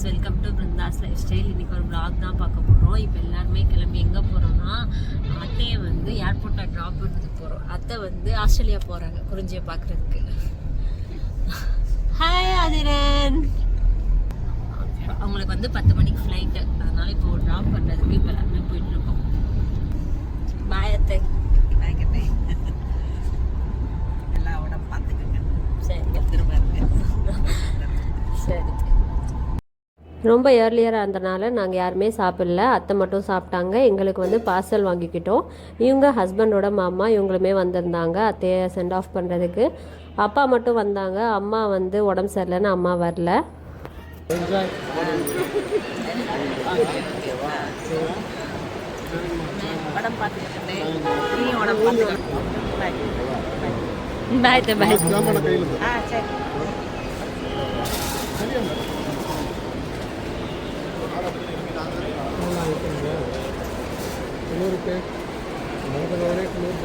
Welcome to Brinda's life style. இன்றைக்கி ஒரு vlog தான் பார்க்க போகிறோம். இப்போ எல்லாருமே கிளம்பி எங்கே போகிறோம்னா, அத்தையை வந்து ஏர்போர்ட்டில் ட்ராப் பண்ணது போகிறோம். அத்தை வந்து ஆஸ்திரேலியா போகிறாங்க குறிஞ்சியை பார்க்குறதுக்கு. ஹாய் ஆதிரன். அவங்களுக்கு வந்து 10 மணிக்கு ஃப்ளைட்டு, அதனால இப்போ ட்ராப் பண்ணுறதுக்கு இப்போ எல்லாருமே போயிட்டுருக்கோம். பாய் அத்தை. பாய் கட்டை. எல்லாம் உடம்பு பார்த்துக்கோங்க. சரி திரும்ப சரி. ரொம்ப ஏர்லியராக இருந்தனால நாங்கள் யாருமே சாப்பிடல, அத்தை மட்டும் சாப்பிட்டாங்க. எங்களுக்கு வந்து பார்சல் வாங்கிக்கிட்டோம். இவங்க ஹஸ்பண்டோட மாமா இவங்களுமே வந்திருந்தாங்க அத்தையை சென்ட் ஆஃப் பண்ணுறதுக்கு. அப்பா மட்டும் வந்தாங்க. அம்மா வந்து உடம்பு சரியில்லைன்னு அம்மா வரல. உடம்பு பார்த்துக்கிட்டேன். நீ உடம்பு பார்த்துக்கிட்டேன். பாய் பாய். சரி. क्लोर पे मंगलवार क्लोर